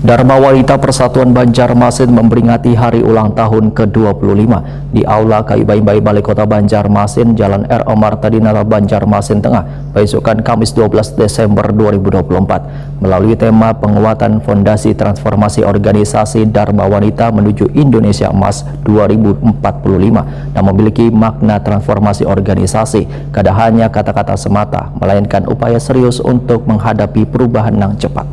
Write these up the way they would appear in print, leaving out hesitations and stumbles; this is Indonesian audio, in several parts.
Dharma Wanita Persatuan Banjarmasin memperingati hari ulang tahun ke-25 di Aula Kayu Bayi Balai Kota Banjarmasin, Jalan R. Marta Dinata, Banjarmasin Tengah, besokan Kamis 12 Desember 2024. Melalui tema penguatan fondasi transformasi organisasi Dharma Wanita menuju Indonesia Emas 2045 dan memiliki makna transformasi organisasi, kada hanya kata-kata semata, melainkan upaya serius untuk menghadapi perubahan yang cepat.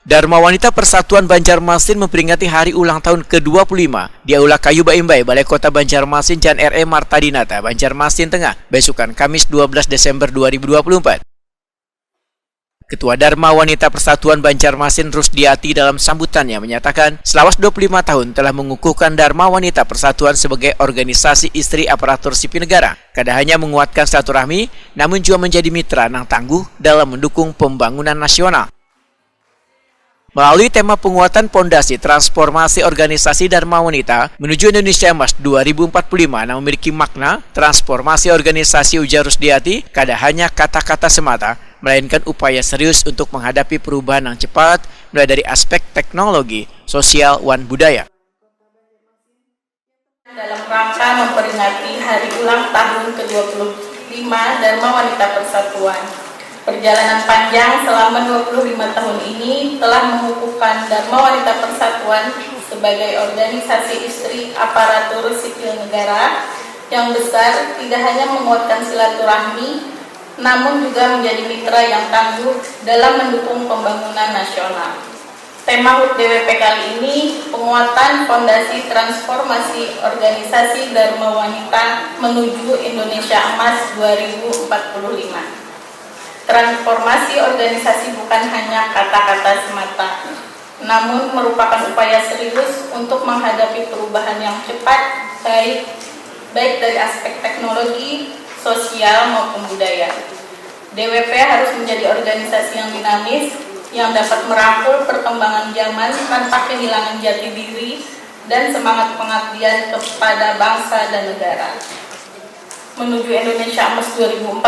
Dharma Wanita Persatuan Banjarmasin memperingati hari ulang tahun ke-25 di Aula Kayu Bayi Balai Kota Banjarmasin, Jalan R. Marta Dinata, Banjarmasin Tengah, besokan Kamis 12 Desember 2024. Ketua Dharma Wanita Persatuan Banjarmasin Rusdiati dalam sambutannya menyatakan selawas 25 tahun telah mengukuhkan Dharma Wanita Persatuan sebagai organisasi istri aparatur sipil negara. Kada hanya menguatkan silaturahmi, namun juga menjadi mitra yang tangguh dalam mendukung pembangunan nasional. Melalui tema penguatan pondasi transformasi organisasi Dharma Wanita menuju Indonesia Emas 2045 yang memiliki makna transformasi organisasi, ujar Rusdiati, kada hanya kata-kata semata, melainkan upaya serius untuk menghadapi perubahan yang cepat mulai dari aspek teknologi, sosial, dan budaya. Dalam rangka memperingati hari ulang tahun ke-25 Dharma Wanita Persatuan, perjalanan panjang selama 25 tahun ini telah mengukuhkan Dharma Wanita Persatuan sebagai organisasi istri aparatur sipil negara yang besar, tidak hanya menguatkan silaturahmi, namun juga menjadi mitra yang tangguh dalam mendukung pembangunan nasional. Tema HUT DWP kali ini, penguatan fondasi transformasi organisasi Dharma Wanita menuju Indonesia Emas 2045. Transformasi organisasi bukan hanya kata-kata semata, namun merupakan upaya serius untuk menghadapi perubahan yang cepat, baik dari aspek teknologi, sosial maupun budaya. DWP harus menjadi organisasi yang dinamis, yang dapat merangkul perkembangan zaman tanpa kehilangan jati diri dan semangat pengabdian kepada bangsa dan negara. Menuju Indonesia Emas 2045,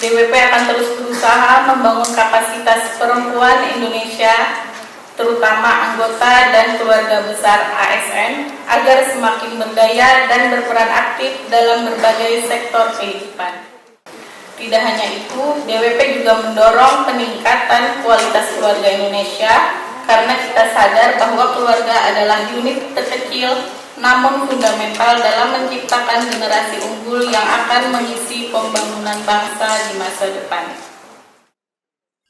DWP akan terus berusaha membangun kapasitas perempuan Indonesia, terutama anggota dan keluarga besar ASN, agar semakin berdaya dan berperan aktif dalam berbagai sektor kehidupan. Tidak hanya itu, DWP juga mendorong peningkatan kualitas keluarga Indonesia, karena kita sadar bahwa keluarga adalah unit terkecil namun fundamental dalam menciptakan generasi unggul yang akan mengisi pembangunan bangsa di masa depan.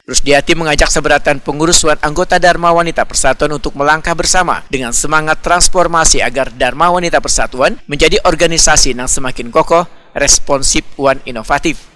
Rusdiati mengajak seberatan pengurus dan anggota Dharma Wanita Persatuan untuk melangkah bersama dengan semangat transformasi agar Dharma Wanita Persatuan menjadi organisasi yang semakin kokoh, responsif, dan inovatif.